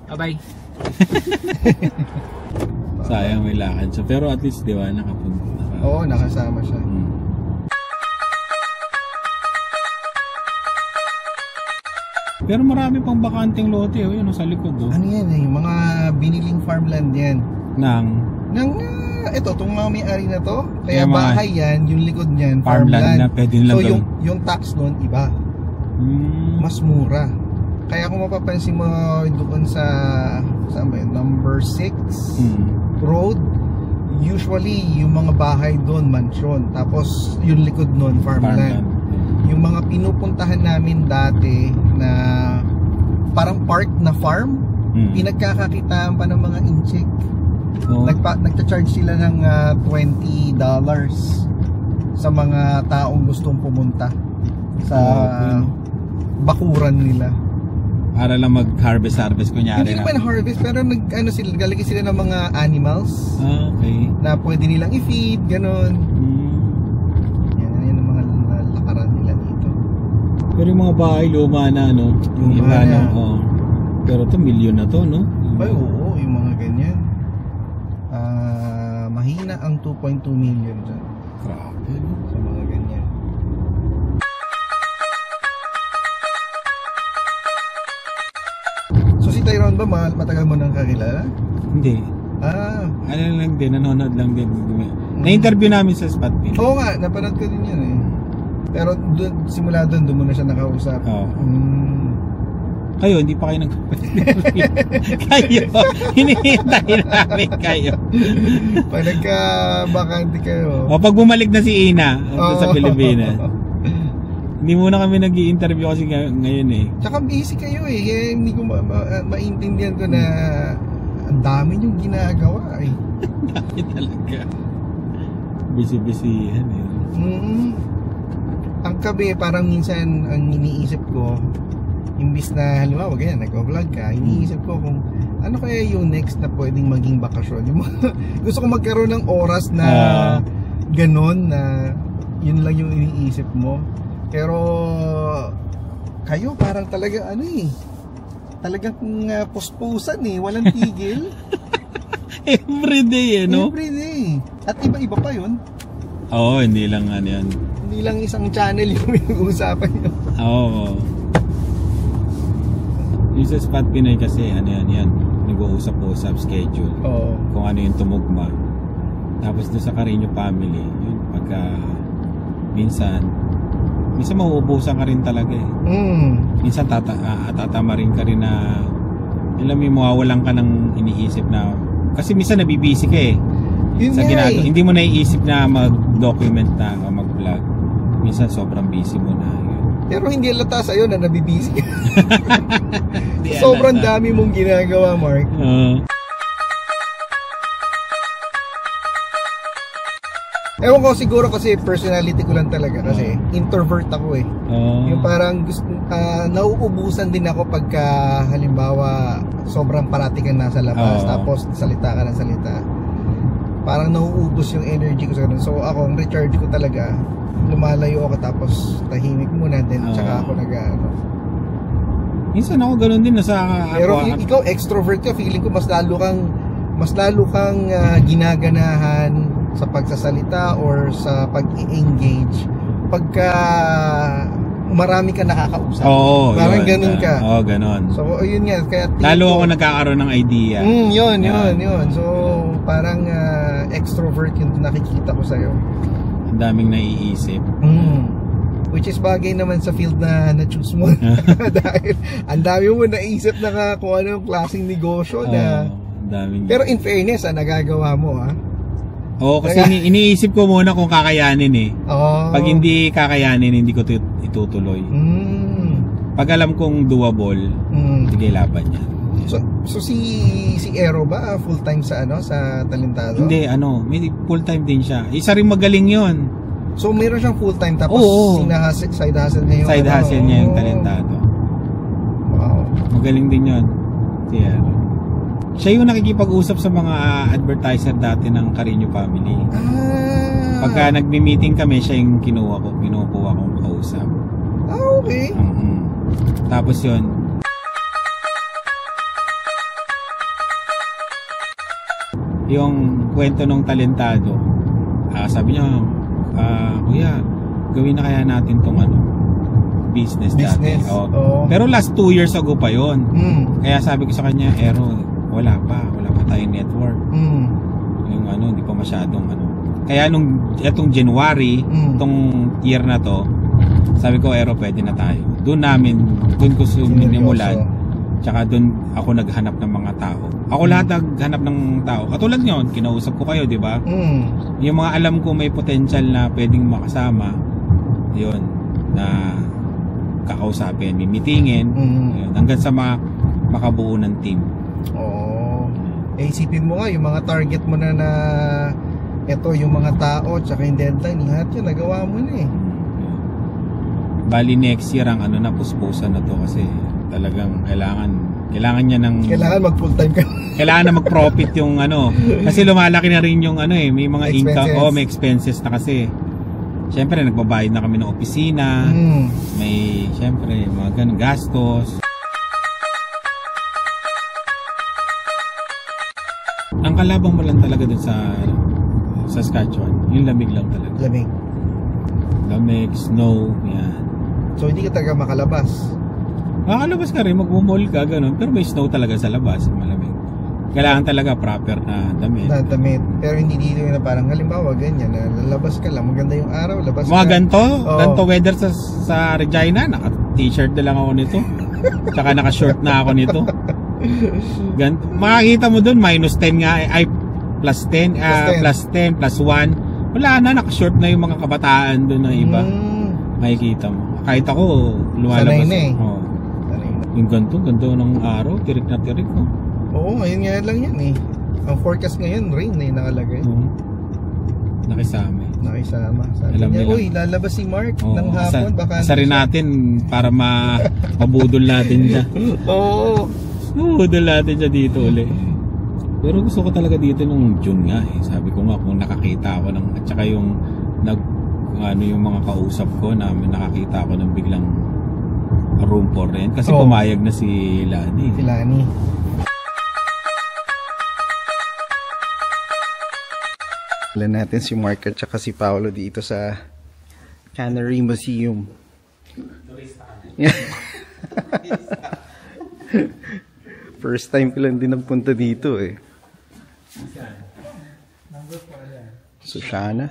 Bye-bye. Sayang may lakad siya. Pero at least, di ba, nakapunta. Oo, nakasama siya. Pero marami pang bakanting lote, yun sa likod. Ano yan eh, mga biniling farmland yan. Ito, itong mga may-ari na to. Kaya bahay yan, yung likod niyan, farmland. Na pwede nilang so yung tax nun, iba. Mas mura. Kaya kung mapapansin mo doon sa saan ba yun? Number 6 road, usually yung mga bahay doon, mansion. Tapos yung likod nun, farmland. Yung mga pinupuntahan namin dati na parang park na farm, pinagkakakitaan pa ng mga incheck. Nagta-charge sila ng $20 sa mga taong gustong pumunta sa bakuran nila. Para lang mag-harvest kunyari. Hindi naman harvest, pero galagay sila ng mga animals. Okay. Na pwede nilang i-feed, ganon. Yan ang mga lakaran nila dito. Pero yung mga bahay luma na, no? Yung iba na. Pero ito, milyon na to, no? Ay, oo, yung mga ganyan. Mahina ang 2.2 million dyan. Grabe, no? Sa mga ganyan. So si Tyrone ba, matagal mo nang kakilala? Hindi. Ano lang din, nanonood lang din. Na-interview namin sa Spot Pin. Oo nga, napanood ko din yan eh. Pero simula doon mo na siya nakausap. Kayo, hindi pa kayo kayo, hinihintay namin kayo. Pag nagka-bakante kayo. Pag bumalik na si Ina sa Pilipinas. Hindi muna kami nag-i-interview kasi ngayon eh. Tsaka busy kayo eh. Kaya hindi ko maintindihan ko na ang dami niyong ginagawa eh. Dami talaga. Busy-busy yan eh. Ang kabi, parang minsan ang iniisip ko, imbis na halimbawa ganyan, nag-vlog ka, iniisip ko kung ano kaya yung next na pwedeng maging bakasyon. Gusto ko magkaroon ng oras na ganon, na yun lang yung iniisip mo. Pero kayo parang talaga talagang puspusan eh, walang tigil. Everyday eh, no? Everyday. At iba-iba pa yun. Oo, hindi lang yan. Hindi lang isang channel yung usapan nyo. Oo. Yung sa Spot Pinoy kasi, yan. Nag-uusap-usap schedule. Kung ano yung tumugma. Tapos doon sa Carino family, yun, pagka minsan mauubusan ka rin talaga eh. Minsan tatama rin ka rin na alam mo, mawawalan ka ng iniisip na kasi minsan nabibisi ka eh. Sa ginagawa, hindi mo naiisip na mag-document na o mag-vlog. Minsan sobrang busy mo na. Yun. Pero hindi halata sa'yo na nabibisi ka. Sobrang dami mong ginagawa, Mark. Ewan ko, siguro kasi personality ko lang talaga. Kasi introvert ako eh. Yung parang nauubusan din ako pagka halimbawa sobrang parati kang nasa labas, tapos salita ka ng salita. Parang nauubos yung energy ko sa ganun. So ako, ang recharge ko talaga, lumalayo ako tapos tahimik muna din, tsaka ako minsan ako ganun din pero ikaw extrovert ka, feeling ko mas lalo kang ginaganahan sa pagsasalita or sa pag-i-engage pagka marami ka nakakausap. Parang ganun ka. Ganun. So yun nga, kaya lalo ako nagkakaroon ng idea. Yun. So parang extrovert yung nakikita ko sa'yo. Ang daming naiisip. Which is bagay naman sa field na na-choose mo. Dahil ang dami mo naisip na kung ano yung klaseng negosyo na daming. Pero in fairness, nagagawa mo kasi iniisip ko muna kung kakayanin eh. Pag hindi kakayanin, hindi ko itutuloy. Pag alam kong doable, sige, laban niya. So si Aero ba full-time sa sa Talentado? Hindi, may full-time din siya. Isa rin magaling 'yon. So meron siyang full-time tapos side hustle niya yung side hustle niya yung Talentado. Wow. Magaling din 'yon. Siya yung nakikipag-usap sa mga advertiser dati ng Carino family. Pagka nagmi-meeting kami, siya yung kinukuha kong kausap. Okay. Tapos 'yon. yung kwento ng talentado, sabi niya, kuya, gawin na kaya natin tong business dati. Pero last 2 years ago pa yon. Kaya sabi ko sa kanya, wala pa tayong network. Yung hindi pa masyadong Kaya itong January, itong year na to, sabi ko, pwede na tayo. Doon ko sinimulan. Tsaka doon ako naghanap ng mga tao. Ako lahat naghanap ng tao. Katulad ngayon, kinausap ko kayo, di ba? Yung mga alam ko may potential na pwedeng makasama, yun, na kakausapin, mimitingin, yun, hanggang sa makabuo ng team. Isipin mo nga, yung mga target mo na ito, yung mga tao, tsaka yung deadline, lahat yun, nagawa mo na Bali next year ang na puspusan na to kasi talagang kailangan niya ng mag full time ka. Kailangan na mag-profit yung kasi lumalaki na rin yung may mga income, may expenses na kasi. Siyempre nagbabayad na kami ng opisina. May siyempre mga ganung gastos. Ang kalabang mo lang talaga dun sa Saskatchewan, yung lamig lang talaga. Lamig, snow, yan. So hindi ka talaga makalabas? Makalabas ka rin, magmumall ka, ganun. Pero may snow talaga sa labas, malamig. Kailangan talaga proper na damit. Pero hindi dito na parang halimbawa ganyan, lalabas ka lang, maganda yung araw, labas ka. Ganito weather sa Regina, naka-t-shirt na lang ako nito. Tsaka naka-short na ako nito. Makakita mo dun, -10 nga, plus 10, plus 1. Wala na, naka-short na yung mga kabataan dun na iba. Makikita mo. Kahit ako, lumalabas. Yung ganito ng araw, tirik na tirik. Oo, ngayon nga lang yan Ang forecast ngayon, rain nakalagay. Nakisama. Sabi niya, uy, lalabas si Mark ng hapon. Asa rin natin para mabudol natin siya. Mabudol natin siya dito ulit. Pero gusto ko talaga dito nung June nga Sabi ko nga kung nakakita ako at saka yung yung mga kausap ko na nakakita ako ng biglang room for rent kasi pumayag na si Lani. Wala natin si Mark at saka si Paolo dito sa Cannery Museum. First time ko lang din nagpunta dito Sushana.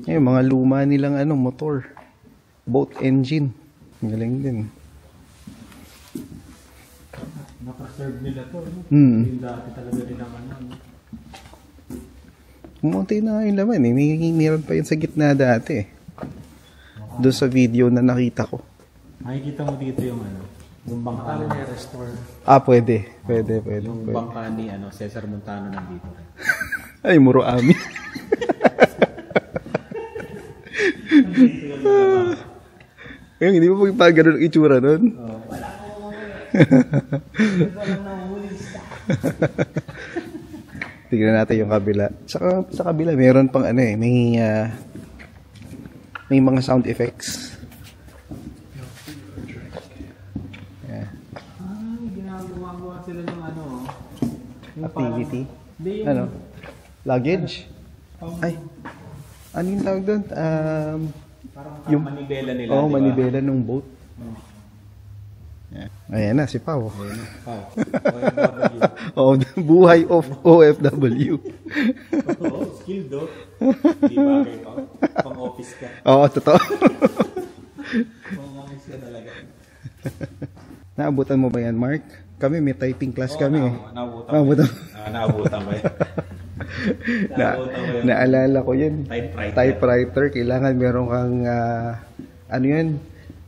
Yung mga luma nilang motor, boat engine, galing din. Naka-serve nila to, Yung dati talaga rin naman Kumunti na yung laman meron pa yun sa gitna dati doon sa video na nakita ko. Makikita mo dito yung yung bangka na restore. Pwede. Yung bangka ni Cesar Montano nandito rin. Ay, muro ami. Hindi mo pag ganun ang itsura nun? Wala ko. Tignan natin yung kabila. Sa kabila, meron pang may mga sound effects. Ginagawa sila ng activity. Luggage? Ay, ano yung tawag doon? Yung manibela nila, manibela ng boat. Ayan na, si Pao. Buhay of OFW. Skill do. Di bagay pa. Pang-office ka. Totoo. Pang-office ka talaga. Naabutan mo ba yan, Mark? Kami, may typing class kami. Naabutan ba yan? Naalala ko yun. Typewriter. Kailangan meron kang,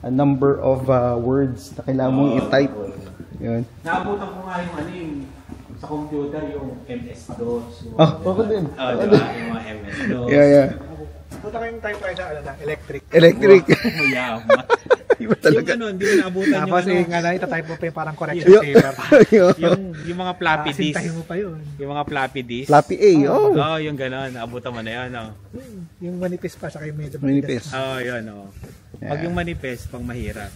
a number of words na kailangan mong i-type. Yun. Naabutan ko nga yung sa computer, yung MS-DOS. Ako din. Diba? Yung mga MS-DOS. Yeah. Punta kayong typewriter, electric. Mayaman. Iba talaga. Yung hindi mo naabutan tapos yung type mo pa yung parang correction paper. yung mga floppy disk. Sintahin mo pa yun. Yung mga floppy disk. Floppy A, yung gano'n. Naabutan mo na yan, Yung manipis pa, saka yung medyo manipis. Yun, Pag yung manipis, pang mahirap.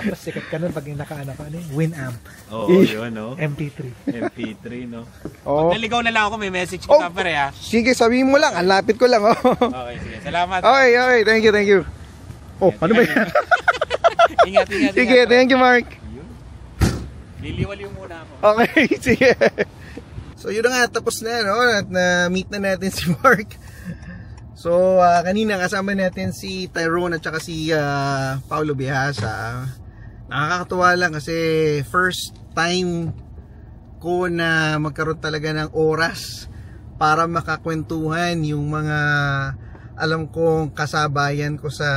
Tapos sikat ka nun pag yung naka-ano ka, Winamp. Oo, yun, no? MP3. MP3, no? Oh. Pag naligaw na lang ako, may message kita pare, ha? Sige, sabihin mo lang. Ang lapit ko lang, oh. Okay, sige. Salamat. Okay. Thank you. Oh, ano ba yan? Ingat. Sige, thank you, Mark. Liliwaliw muna ako. Okay, sige. So, yun na nga, tapos na, no? At na-meet na natin si Mark. So, kanina kasama natin si Tyrone at saka si Paulo Bihasa. Nakakatuwa lang kasi first time ko na magkaroon talaga ng oras para makakwentuhan yung mga alam kong kasabayan ko sa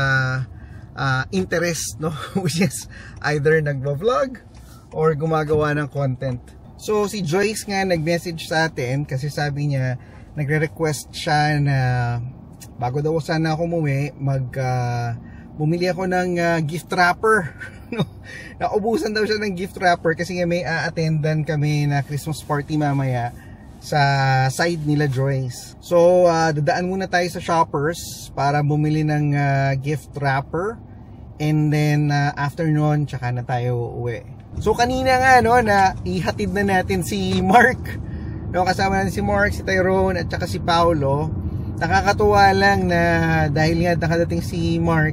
interest, no? Which is either nagvo-vlog or gumagawa ng content. So, si Joyce nga nag-message sa atin kasi sabi niya, nagre-request siya na bago daw sana ako umuwi, bumili ako ng gift wrapper. Naubusan daw siya ng gift wrapper kasi nga may attendan kami na Christmas party mamaya sa side nila Joyce. So, dadaan muna tayo sa Shoppers para bumili ng gift wrapper. And then, after nun, tsaka na tayo uwi. So, kanina nga, no, na ihatid na natin si Mark. No, kasama natin si Mark, si Tyrone, at tsaka si Paulo. Nakakatuwa lang na dahil nga nakadating si Mark,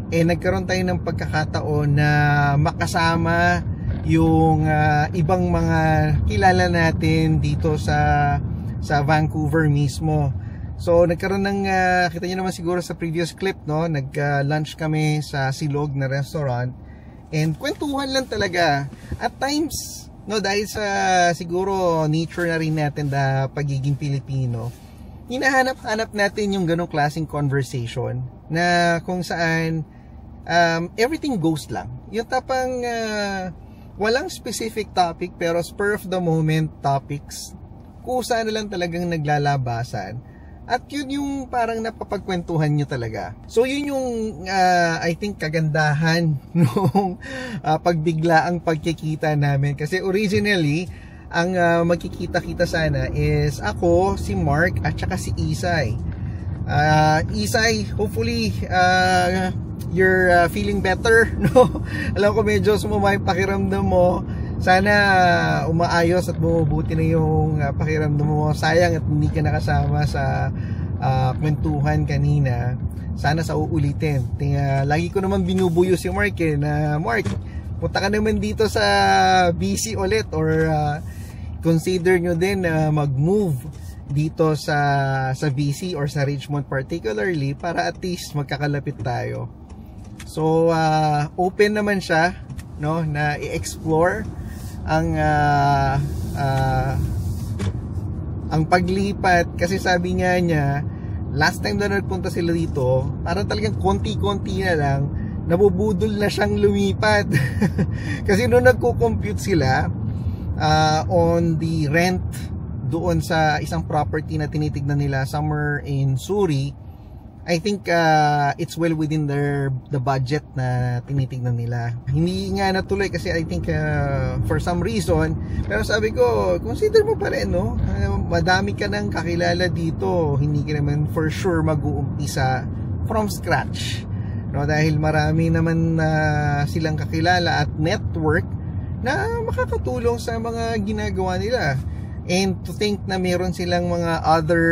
nagkaroon tayo ng pagkakataon na makasama yung ibang mga kilala natin dito sa Vancouver mismo. So nagkaroon ng kita niyo naman siguro sa previous clip, no, nag-lunch kami sa Silog na restaurant and kwentuhan lang talaga at times, no, dahil sa siguro nature na rin natin na pagiging Pilipino, hinahanap-hanap natin yung ganong klaseng conversation na kung saan everything goes lang. Yung tapang walang specific topic pero spur of the moment topics kusa na lang talagang naglalabasan. At yun yung parang napapagkwentuhan nyo talaga. So yun yung I think kagandahan nung pagbigla ang pagkikita namin. Kasi originally ang magkikita-kita sana is ako, si Mark, at saka si Isay. Isay, hopefully you're feeling better, no? Alam ko medyo sumama yung pakiramdam mo. Sana umaayos at bumubuti na yung pakiramdam mo. Sayang at hindi ka nakasama sa kwentuhan kanina. Sana sa uulitin. Lagi ko naman binubuyo si Mark na Mark, punta ka naman dito sa BC ulit or consider nyo din na mag-move dito sa BC or sa Richmond particularly para at least magkakalapit tayo. So open naman siya, no, na i-explore ang paglipat kasi sabi nga niya last time na nagpunta sila dito parang talagang konti-konti na lang nabubudol na siyang lumipat. Kasi nung nagko-compute sila on the rent doon sa isang property na tinitignan nila somewhere in Surrey, I think it's well within the budget na tinitignan nila. Hindi nga natuloy kasi I think for some reason, pero sabi ko consider mo pa rin, no? Madami ka nang kakilala dito, hindi ka naman for sure mag-uumpisa from scratch, no? Dahil marami naman silang kakilala at network na makakatulong sa mga ginagawa nila. And to think na meron silang mga other,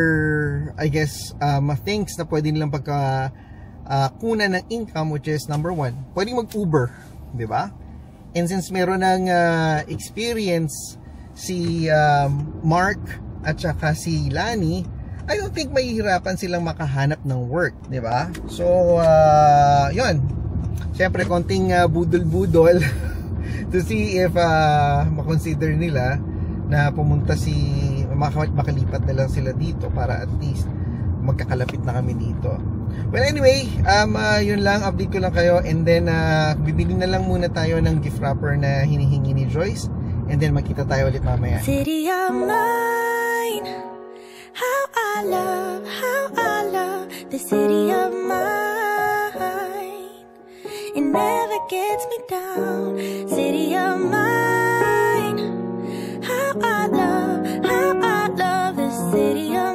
I guess, things na pwede nilang kunan ng income, which is number one, pwedeng mag-Uber, di ba? And since meron ng experience si Mark at saka si Lani, I don't think mahihirapan silang makahanap ng work, di ba? So, yun. Siyempre, konting budol-budol to see if makonsider nila na pumunta makalipat na lang sila dito para at least magkakalapit na kami dito. Well, anyway, yun lang, update ko lang kayo, and then bibili na lang muna tayo ng gift wrapper na hinihingi ni Joyce, and then magkita tayo ulit mamaya. City of mine, how I love the city of mine. It never gets me down. City of mine, how I love the city of mine.